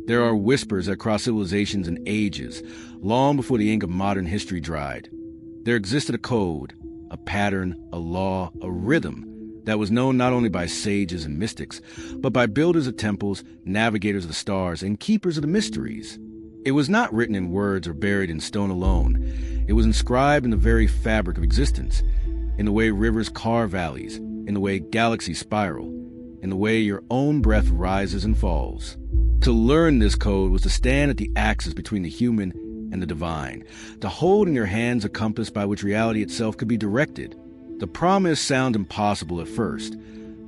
There are whispers that cross civilizations and ages, long before the ink of modern history dried. There existed a code, a pattern, a law, a rhythm that was known not only by sages and mystics, but by builders of temples, navigators of the stars, and keepers of the mysteries. It was not written in words or buried in stone alone. It was inscribed in the very fabric of existence, in the way rivers carve valleys, in the way galaxies spiral, in the way your own breath rises and falls. To learn this code was to stand at the axis between the human and the divine, to hold in your hands a compass by which reality itself could be directed. The promise sounds impossible at first.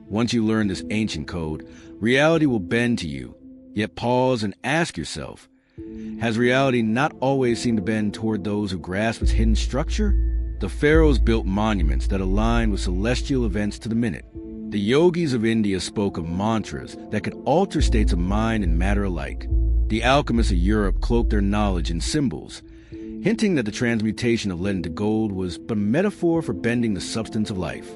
Once you learn this ancient code, reality will bend to you. Yet pause and ask yourself, has reality not always seemed to bend toward those who grasp its hidden structure? The pharaohs built monuments that aligned with celestial events to the minute. The yogis of India spoke of mantras that could alter states of mind and matter alike. The alchemists of Europe cloaked their knowledge in symbols, hinting that the transmutation of lead into gold was but a metaphor for bending the substance of life.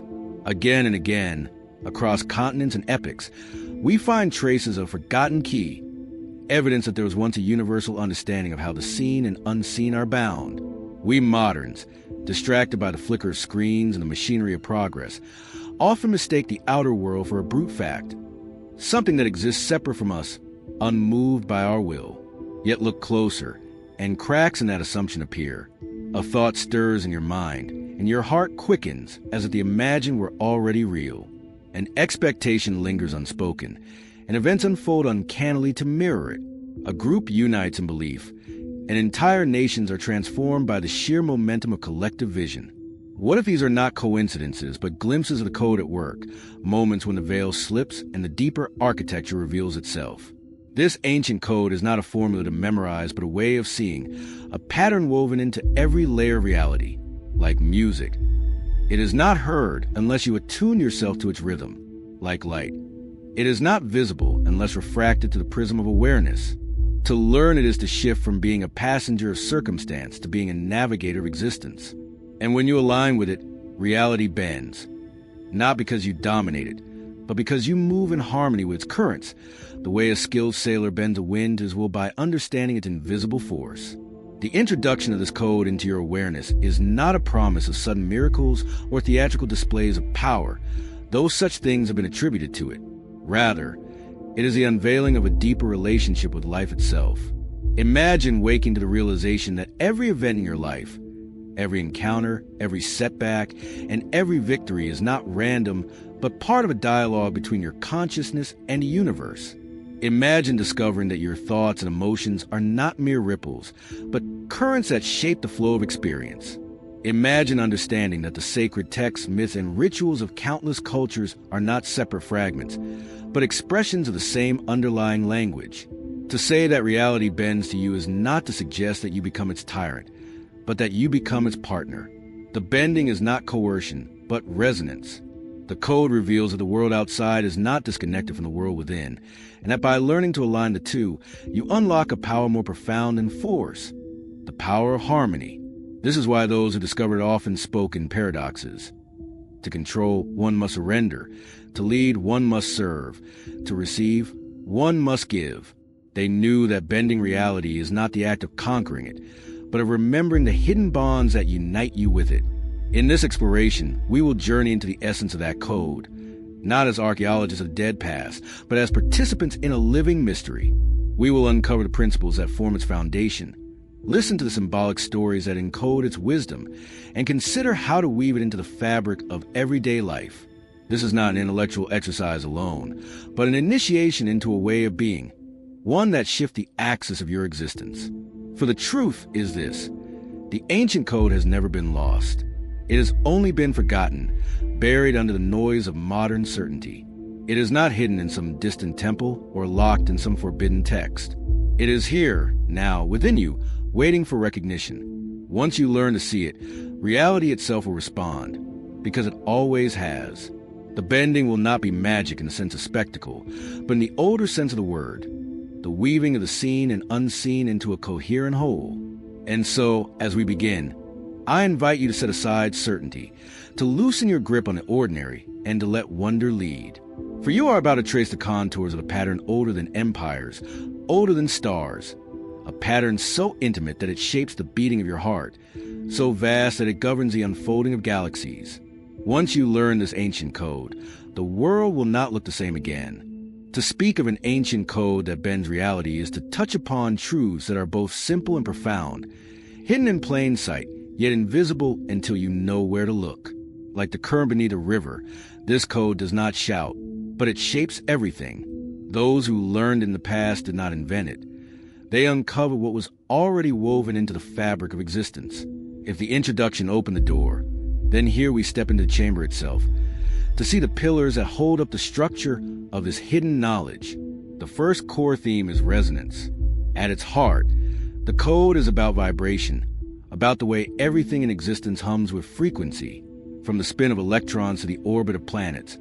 Again and again, across continents and epochs, we find traces of forgotten key, evidence that there was once a universal understanding of how the seen and unseen are bound. We moderns, distracted by the flicker of screens and the machinery of progress, often mistake the outer world for a brute fact, something that exists separate from us, unmoved by our will. Yet look closer, and cracks in that assumption appear. A thought stirs in your mind, and your heart quickens as if the imagined were already real. An expectation lingers unspoken, and events unfold uncannily to mirror it. A group unites in belief, and entire nations are transformed by the sheer momentum of collective vision. What if these are not coincidences, but glimpses of the code at work, moments when the veil slips and the deeper architecture reveals itself? This ancient code is not a formula to memorize, but a way of seeing, a pattern woven into every layer of reality, like music. It is not heard unless you attune yourself to its rhythm, like light. It is not visible unless refracted to the prism of awareness. To learn it is to shift from being a passenger of circumstance to being a navigator of existence. And when you align with it, reality bends. Not because you dominate it, but because you move in harmony with its currents. The way a skilled sailor bends a wind is will by understanding its invisible force. The introduction of this code into your awareness is not a promise of sudden miracles or theatrical displays of power, though such things have been attributed to it. Rather, it is the unveiling of a deeper relationship with life itself. Imagine waking to the realization that every event in your life, every encounter, every setback, and every victory is not random, but part of a dialogue between your consciousness and the universe. Imagine discovering that your thoughts and emotions are not mere ripples, but currents that shape the flow of experience. Imagine understanding that the sacred texts, myths, and rituals of countless cultures are not separate fragments, but expressions of the same underlying language. To say that reality bends to you is not to suggest that you become its tyrant, but that you become its partner. The bending is not coercion, but resonance. The code reveals that the world outside is not disconnected from the world within, and that by learning to align the two, you unlock a power more profound than force, the power of harmony. This is why those who discovered it often spoke in paradoxes. To control, one must surrender. To lead, one must serve. To receive, one must give. They knew that bending reality is not the act of conquering it, but of remembering the hidden bonds that unite you with it. In this exploration, we will journey into the essence of that code, not as archaeologists of the dead past, but as participants in a living mystery. We will uncover the principles that form its foundation, listen to the symbolic stories that encode its wisdom, and consider how to weave it into the fabric of everyday life. This is not an intellectual exercise alone, but an initiation into a way of being, one that shifts the axis of your existence. For the truth is this: the ancient code has never been lost. It has only been forgotten, buried under the noise of modern certainty. It is not hidden in some distant temple or locked in some forbidden text. It is here, now, within you, waiting for recognition. Once you learn to see it, reality itself will respond, because it always has. The bending will not be magic in the sense of spectacle, but in the older sense of the word, the weaving of the seen and unseen into a coherent whole. And so, as we begin, I invite you to set aside certainty, to loosen your grip on the ordinary, and to let wonder lead. For you are about to trace the contours of a pattern older than empires, older than stars. A pattern so intimate that it shapes the beating of your heart, so vast that it governs the unfolding of galaxies. Once you learn this ancient code, the world will not look the same again. To speak of an ancient code that bends reality is to touch upon truths that are both simple and profound, hidden in plain sight, yet invisible until you know where to look. Like the current beneath a river, this code does not shout, but it shapes everything. Those who learned in the past did not invent it. They uncovered what was already woven into the fabric of existence. If the introduction opened the door, then here we step into the chamber itself, to see the pillars that hold up the structure of this hidden knowledge. The first core theme is resonance. At its heart, the code is about vibration, about the way everything in existence hums with frequency, from the spin of electrons to the orbit of planets,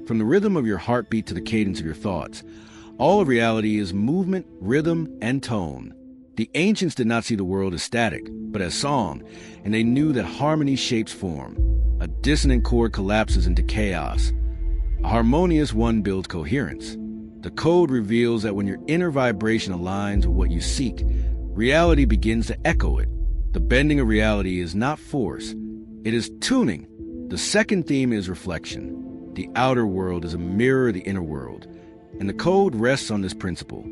from the rhythm of your heartbeat to the cadence of your thoughts. All of reality is movement, rhythm, and tone. The ancients did not see the world as static, but as song, and they knew that harmony shapes form. A dissonant chord collapses into chaos. A harmonious one builds coherence. The code reveals that when your inner vibration aligns with what you seek, reality begins to echo it. The bending of reality is not force, it is tuning. The second theme is reflection. The outer world is a mirror of the inner world, and the code rests on this principle.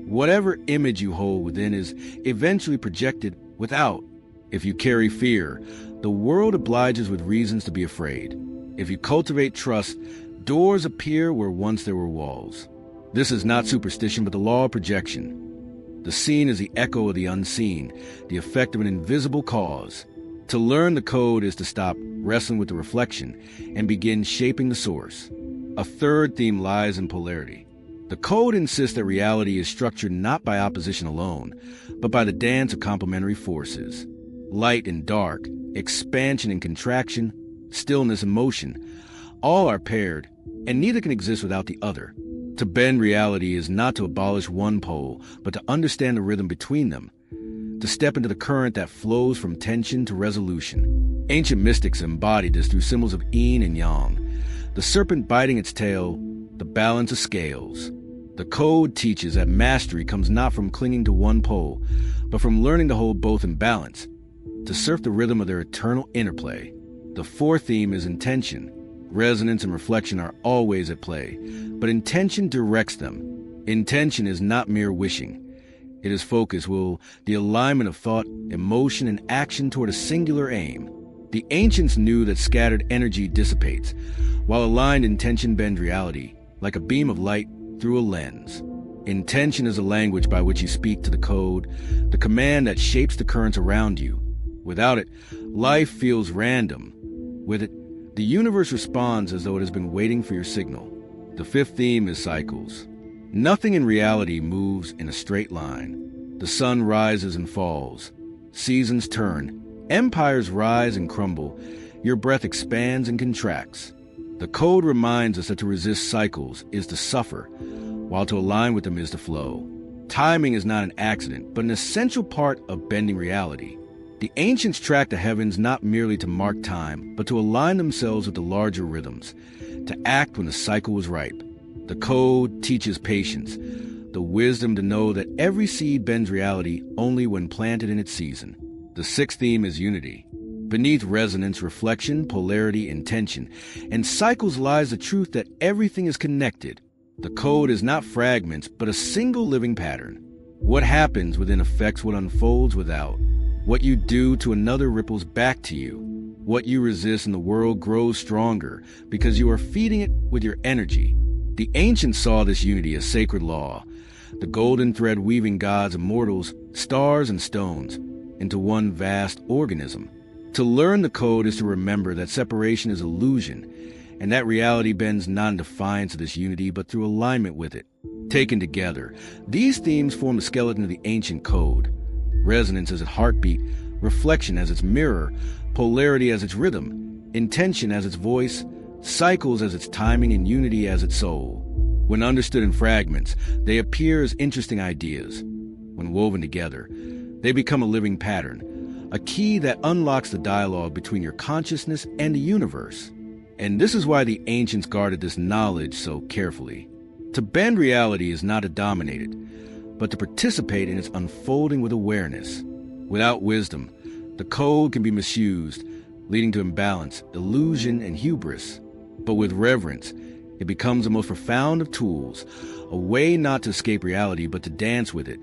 Whatever image you hold within is eventually projected without. If you carry fear, the world obliges with reasons to be afraid. If you cultivate trust, doors appear where once there were walls. This is not superstition, but the law of projection. The seen is the echo of the unseen, the effect of an invisible cause. To learn the code is to stop wrestling with the reflection and begin shaping the source. A third theme lies in polarity. The code insists that reality is structured not by opposition alone, but by the dance of complementary forces. Light and dark, expansion and contraction, stillness and motion, all are paired, and neither can exist without the other. To bend reality is not to abolish one pole, but to understand the rhythm between them, to step into the current that flows from tension to resolution. Ancient mystics embodied this through symbols of yin and yang, the serpent biting its tail, the balance of scales. The code teaches that mastery comes not from clinging to one pole, but from learning to hold both in balance, to surf the rhythm of their eternal interplay. The fourth theme is intention. Resonance and reflection are always at play, but intention directs them. Intention is not mere wishing. It is focus, the alignment of thought, emotion, and action toward a singular aim. The ancients knew that scattered energy dissipates, while aligned intention bends reality, like a beam of light through a lens. Intention is a language by which you speak to the code, the command that shapes the currents around you. Without it, life feels random. With it, the universe responds as though it has been waiting for your signal. The fifth theme is cycles. Nothing in reality moves in a straight line. The sun rises and falls. Seasons turn. Empires rise and crumble. Your breath expands and contracts. The code reminds us that to resist cycles is to suffer, while to align with them is to flow. Timing is not an accident, but an essential part of bending reality. The ancients tracked the heavens not merely to mark time, but to align themselves with the larger rhythms, to act when the cycle was ripe. The code teaches patience, the wisdom to know that every seed bends reality only when planted in its season. The sixth theme is unity. Beneath resonance, reflection, polarity, intention, and cycles lies the truth that everything is connected. The code is not fragments, but a single living pattern. What happens within affects what unfolds without. What you do to another ripples back to you. What you resist in the world grows stronger because you are feeding it with your energy. The ancients saw this unity as sacred law, the golden thread weaving gods and mortals, stars and stones, into one vast organism. To learn the code is to remember that separation is illusion, and that reality bends not in defiance of this unity, but through alignment with it. Taken together, these themes form the skeleton of the ancient code. Resonance as its heartbeat, reflection as its mirror, polarity as its rhythm, intention as its voice, cycles as its timing, and unity as its soul. When understood in fragments, they appear as interesting ideas. When woven together, they become a living pattern, a key that unlocks the dialogue between your consciousness and the universe. And this is why the ancients guarded this knowledge so carefully. To bend reality is not to dominate it, but to participate in its unfolding with awareness. Without wisdom, the code can be misused, leading to imbalance, illusion, and hubris. But with reverence, it becomes the most profound of tools, a way not to escape reality, but to dance with it,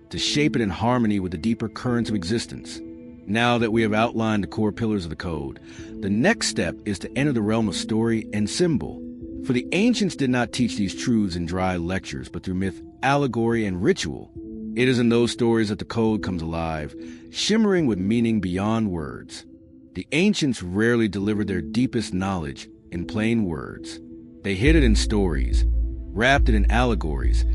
to shape it in harmony with the deeper currents of existence. Now that we have outlined the core pillars of the code, the next step is to enter the realm of story and symbol. For the ancients did not teach these truths in dry lectures, but through myth, allegory, and ritual. It is in those stories that the code comes alive, shimmering with meaning beyond words. The ancients rarely delivered their deepest knowledge in plain words. They hid it in stories, wrapped it in allegories,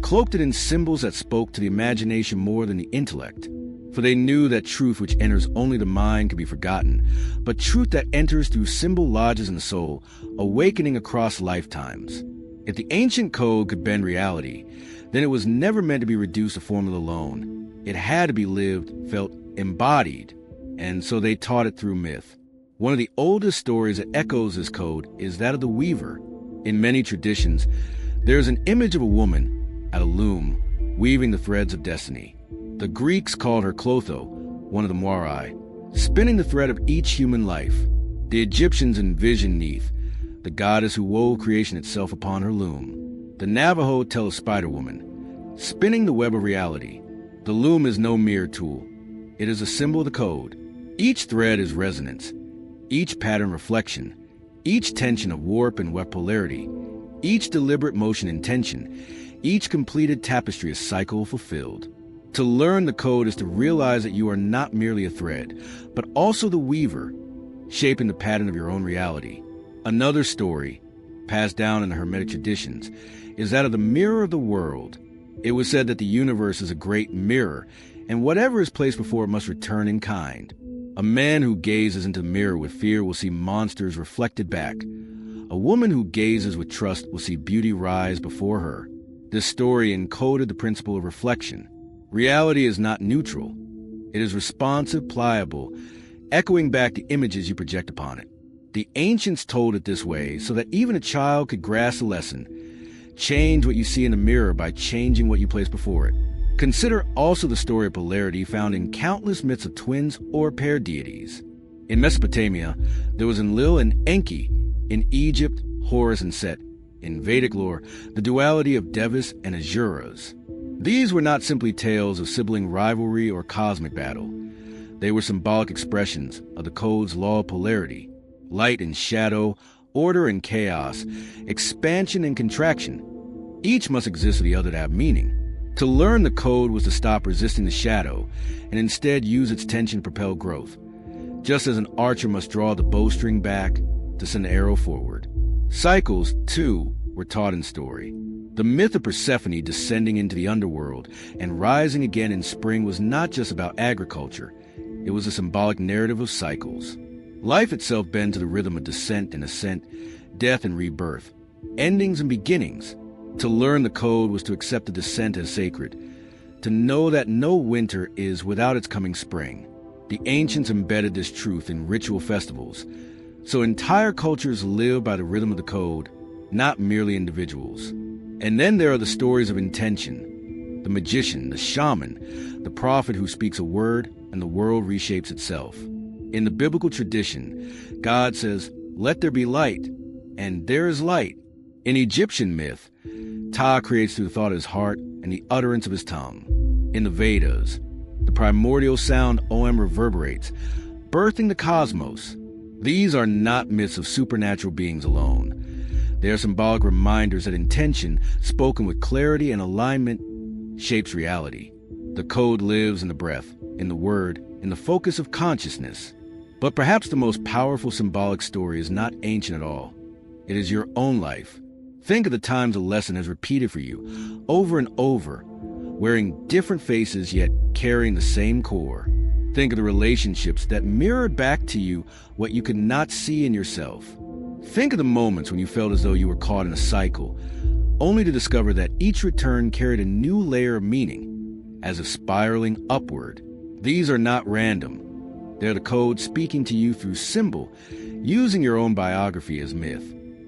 cloaked it in symbols that spoke to the imagination more than the intellect. For they knew that truth which enters only the mind can be forgotten, but truth that enters through symbol lodges in the soul, awakening across lifetimes. If the ancient code could bend reality, then it was never meant to be reduced to formula alone. It had to be lived, felt, embodied, and so they taught it through myth. One of the oldest stories that echoes this code is that of the weaver. In many traditions, there is an image of a woman at a loom, weaving the threads of destiny. The Greeks called her Clotho, one of the Moirai, spinning the thread of each human life. The Egyptians envisioned Neith, the goddess who wove creation itself upon her loom. The Navajo tell of Spider-Woman, spinning the web of reality. The loom is no mere tool. It is a symbol of the code. Each thread is resonance, each pattern reflection, each tension of warp and web polarity, each deliberate motion intention, each completed tapestry is cycle fulfilled. To learn the code is to realize that you are not merely a thread, but also the weaver, shaping the pattern of your own reality. Another story, passed down in the Hermetic traditions, is that of the mirror of the world. It was said that the universe is a great mirror, and whatever is placed before it must return in kind. A man who gazes into the mirror with fear will see monsters reflected back. A woman who gazes with trust will see beauty rise before her. This story encoded the principle of reflection. Reality is not neutral. It is responsive, pliable, echoing back the images you project upon it. The ancients told it this way so that even a child could grasp the lesson. Change what you see in the mirror by changing what you place before it. Consider also the story of polarity found in countless myths of twins or pair deities. In Mesopotamia, there was Enlil and Enki. In Egypt, Horus and Set. In Vedic lore, the duality of Devas and Asuras. These were not simply tales of sibling rivalry or cosmic battle. They were symbolic expressions of the code's law of polarity, light and shadow, order and chaos, expansion and contraction. Each must exist for the other to have meaning. To learn the code was to stop resisting the shadow and instead use its tension to propel growth, just as an archer must draw the bowstring back to send the arrow forward. Cycles, too, were taught in story. The myth of Persephone descending into the underworld and rising again in spring was not just about agriculture. It was a symbolic narrative of cycles. Life itself bent to the rhythm of descent and ascent, death and rebirth, endings and beginnings. To learn the code was to accept the descent as sacred, to know that no winter is without its coming spring. The ancients embedded this truth in ritual festivals, so entire cultures live by the rhythm of the code, not merely individuals. And then there are the stories of intention, the magician, the shaman, the prophet who speaks a word and the world reshapes itself. In the biblical tradition, God says, "Let there be light," and there is light. In Egyptian myth, Ta creates through the thought of his heart and the utterance of his tongue. In the Vedas, the primordial sound Om reverberates, birthing the cosmos. These are not myths of supernatural beings alone. They are symbolic reminders that intention, spoken with clarity and alignment, shapes reality. The code lives in the breath, in the word, in the focus of consciousness. But perhaps the most powerful symbolic story is not ancient at all. It is your own life. Think of the times a lesson has repeated for you, over and over, wearing different faces yet carrying the same core. Think of the relationships that mirrored back to you what you could not see in yourself. Think of the moments when you felt as though you were caught in a cycle, only to discover that each return carried a new layer of meaning, as if spiraling upward. These are not random. They're the code speaking to you through symbol, using your own biography as myth.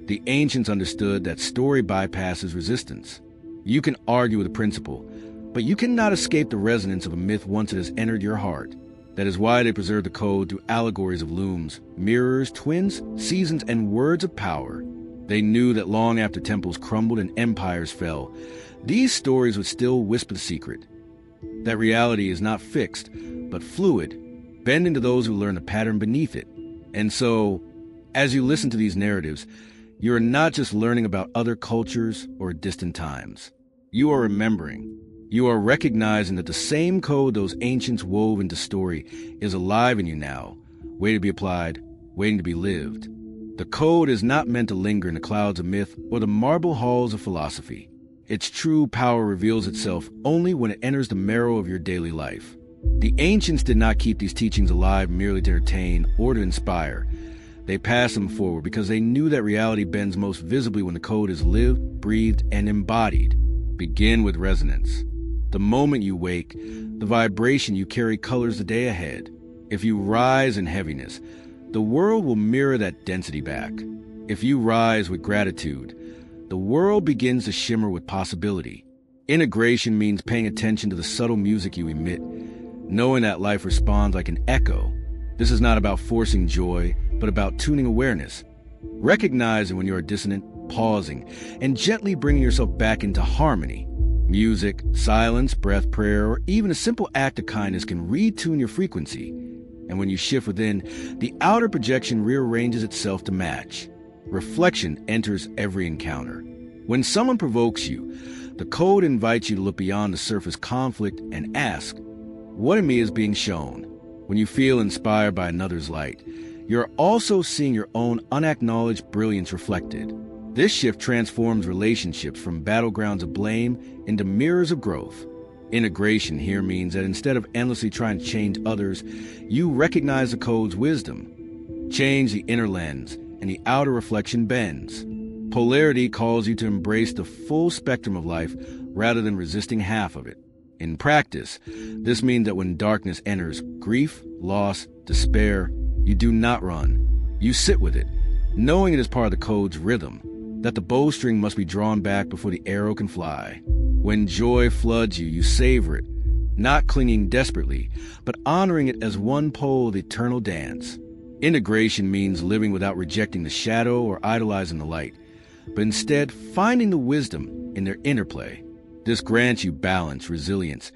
The ancients understood that story bypasses resistance. You can argue with a principle, but you cannot escape the resonance of a myth once it has entered your heart. That is why they preserve the code through allegories of looms, mirrors, twins, seasons, and words of power. They knew that long after temples crumbled and empires fell, these stories would still whisper the secret. That reality is not fixed, but fluid, bending to those who learn the pattern beneath it. And so, as you listen to these narratives, you are not just learning about other cultures or distant times. You are remembering. You are recognizing that the same code those ancients wove into story is alive in you now, waiting to be applied, waiting to be lived. The code is not meant to linger in the clouds of myth or the marble halls of philosophy. Its true power reveals itself only when it enters the marrow of your daily life. The ancients did not keep these teachings alive merely to entertain or to inspire. They passed them forward because they knew that reality bends most visibly when the code is lived, breathed, and embodied. Begin with resonance. The moment you wake, the vibration you carry colors the day ahead. If you rise in heaviness, the world will mirror that density back. If you rise with gratitude, the world begins to shimmer with possibility. Integration means paying attention to the subtle music you emit, knowing that life responds like an echo. This is not about forcing joy, but about tuning awareness. Recognizing when you are dissonant, pausing, and gently bringing yourself back into harmony. Music, silence, breath, prayer, or even a simple act of kindness can retune your frequency. And when you shift within, the outer projection rearranges itself to match. Reflection enters every encounter. When someone provokes you, the code invites you to look beyond the surface conflict and ask, what in me is being shown? When you feel inspired by another's light, you're also seeing your own unacknowledged brilliance reflected. This shift transforms relationships from battlegrounds of blame into mirrors of growth. Integration here means that instead of endlessly trying to change others, you recognize the code's wisdom. Change the inner lens, and the outer reflection bends. Polarity calls you to embrace the full spectrum of life rather than resisting half of it. In practice, this means that when darkness enters, grief, loss, despair, you do not run. You sit with it, knowing it is part of the code's rhythm, that the bowstring must be drawn back before the arrow can fly. When joy floods you, you savor it, not clinging desperately, but honoring it as one pole of the eternal dance. Integration means living without rejecting the shadow or idolizing the light, but instead finding the wisdom in their interplay. This grants you balance, resilience,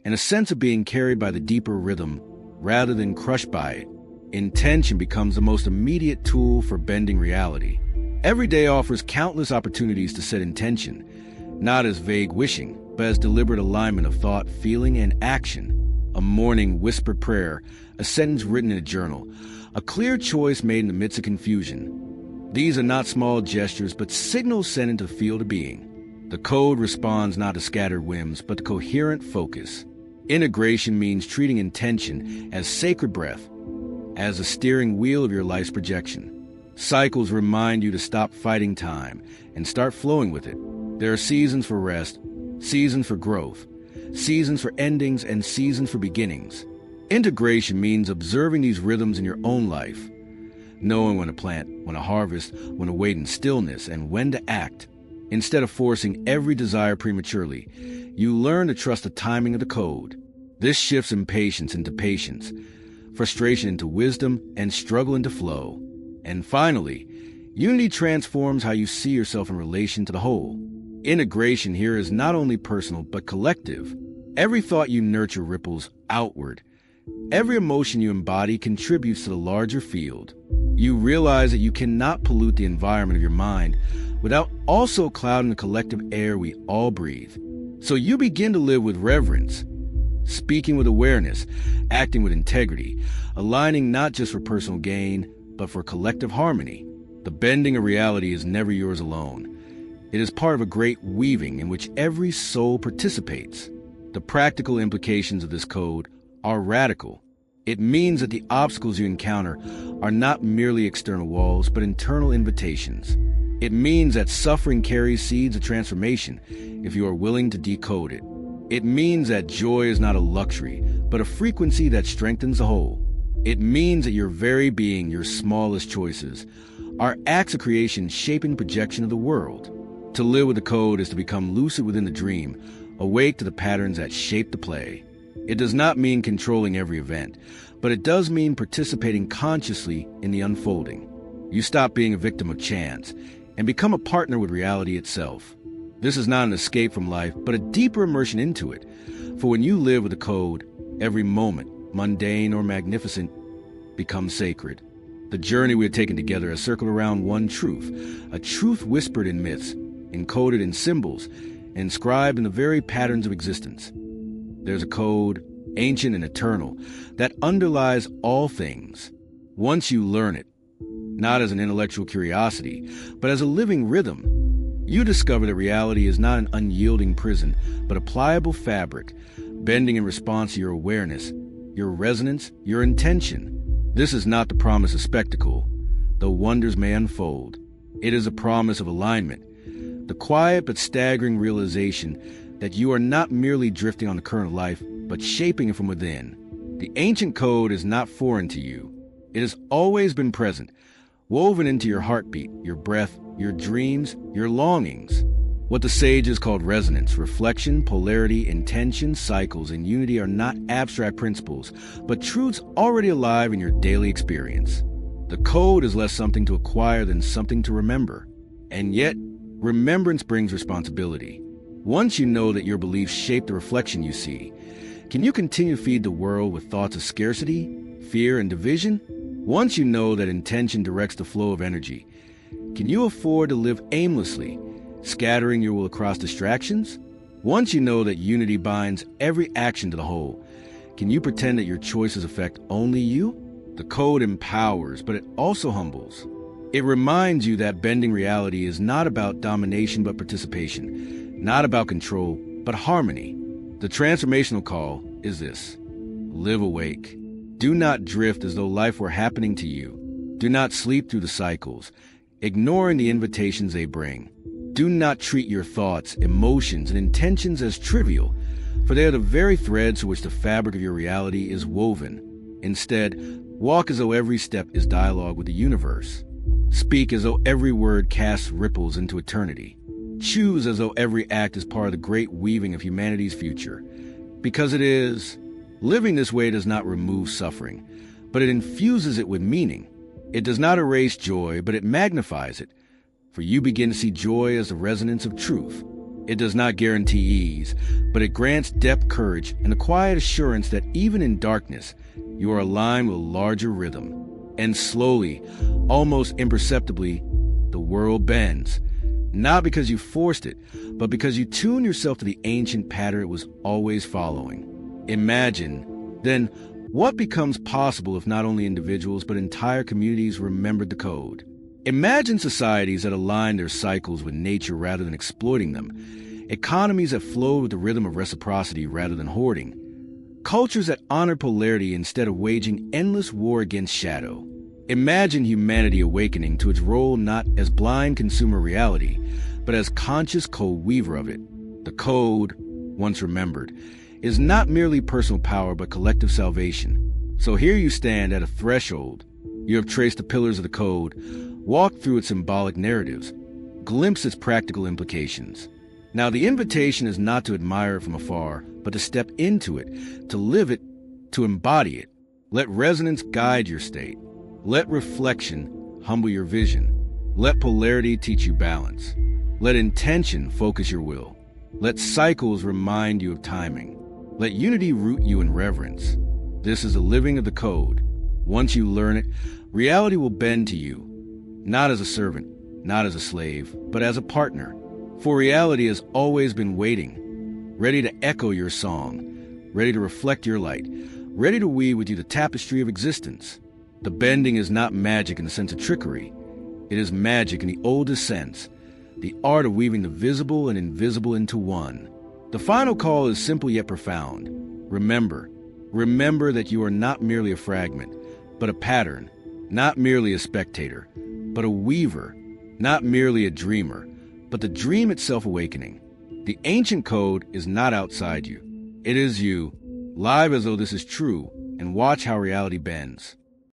and a sense of being carried by the deeper rhythm rather than crushed by it. Intention becomes the most immediate tool for bending reality. Every day offers countless opportunities to set intention, not as vague wishing, but as deliberate alignment of thought, feeling, and action. A morning whispered prayer, a sentence written in a journal, a clear choice made in the midst of confusion. These are not small gestures, but signals sent into the field of being. The code responds not to scattered whims, but to coherent focus. Integration means treating intention as sacred breath, as the steering wheel of your life's projection. Cycles remind you to stop fighting time and start flowing with it. There are seasons for rest, seasons for growth, seasons for endings, and seasons for beginnings. Integration means observing these rhythms in your own life, knowing when to plant, when to harvest, when to wait in stillness, and when to act. Instead of forcing every desire prematurely, you learn to trust the timing of the code. This shifts impatience into patience, frustration into wisdom, and struggle into flow. And finally, unity transforms how you see yourself in relation to the whole. Integration here is not only personal, but collective. Every thought you nurture ripples outward. Every emotion you embody contributes to the larger field. You realize that you cannot pollute the environment of your mind without also clouding the collective air we all breathe. So you begin to live with reverence, speaking with awareness, acting with integrity, aligning not just for personal gain, but for collective harmony. The bending of reality is never yours alone. It is part of a great weaving in which every soul participates. The practical implications of this code are radical. It means that the obstacles you encounter are not merely external walls, but internal invitations. It means that suffering carries seeds of transformation if you are willing to decode it. It means that joy is not a luxury, but a frequency that strengthens the whole. It means that your very being, your smallest choices, are acts of creation shaping the projection of the world. To live with the code is to become lucid within the dream, awake to the patterns that shape the play. It does not mean controlling every event, but it does mean participating consciously in the unfolding. You stop being a victim of chance and become a partner with reality itself. This is not an escape from life, but a deeper immersion into it. For when you live with the code, every moment, mundane or magnificent, becomes sacred. The journey we have taken together has circled around one truth, a truth whispered in myths, encoded in symbols, inscribed in the very patterns of existence. There's a code, ancient and eternal, that underlies all things. Once you learn it, not as an intellectual curiosity, but as a living rhythm, you discover that reality is not an unyielding prison, but a pliable fabric, bending in response to your awareness, your resonance, your intention. This is not the promise of spectacle, though wonders may unfold. It is a promise of alignment, the quiet but staggering realization that you are not merely drifting on the current of life, but shaping it from within. The ancient code is not foreign to you. It has always been present, woven into your heartbeat, your breath, your dreams, your longings. What the sages called resonance, reflection, polarity, intention, cycles, and unity are not abstract principles, but truths already alive in your daily experience. The code is less something to acquire than something to remember. And yet, remembrance brings responsibility. Once you know that your beliefs shape the reflection you see, can you continue to feed the world with thoughts of scarcity, fear, and division? Once you know that intention directs the flow of energy, can you afford to live aimlessly, scattering your will across distractions? Once you know that unity binds every action to the whole, can you pretend that your choices affect only you? The code empowers, but it also humbles. It reminds you that bending reality is not about domination but participation, not about control but harmony. The transformational call is this: live awake. Do not drift as though life were happening to you. Do not sleep through the cycles, ignoring the invitations they bring. Do not treat your thoughts, emotions, and intentions as trivial, for they are the very threads through which the fabric of your reality is woven. Instead, walk as though every step is dialogue with the universe. Speak as though every word casts ripples into eternity. Choose as though every act is part of the great weaving of humanity's future. Because it is. Living this way does not remove suffering, but it infuses it with meaning. It does not erase joy, but it magnifies it. For you begin to see joy as the resonance of truth. It does not guarantee ease, but it grants depth, courage, and the quiet assurance that even in darkness, you are aligned with a larger rhythm. And slowly, almost imperceptibly, the world bends. Not because you forced it, but because you tune yourself to the ancient pattern it was always following. Imagine, then, what becomes possible if not only individuals but entire communities remembered the code. Imagine societies that align their cycles with nature rather than exploiting them, economies that flow with the rhythm of reciprocity rather than hoarding, cultures that honor polarity instead of waging endless war against shadow. Imagine humanity awakening to its role not as blind consumer reality, but as conscious co-weaver of it. The code, once remembered, is not merely personal power but collective salvation. So here you stand at a threshold. You have traced the pillars of the code, walked through its symbolic narratives, glimpsed its practical implications. Now the invitation is not to admire it from afar, but to step into it, to live it, to embody it. Let resonance guide your state. Let reflection humble your vision. Let polarity teach you balance. Let intention focus your will. Let cycles remind you of timing. Let unity root you in reverence. This is the living of the code. Once you learn it, reality will bend to you, not as a servant, not as a slave, but as a partner. For reality has always been waiting, ready to echo your song, ready to reflect your light, ready to weave with you the tapestry of existence. The bending is not magic in the sense of trickery. It is magic in the oldest sense, the art of weaving the visible and invisible into one. The final call is simple yet profound. Remember that you are not merely a fragment, but a pattern, not merely a spectator, but a weaver, not merely a dreamer, but the dream itself awakening. The ancient code is not outside you. It is you, live as though this is true, and watch how reality bends.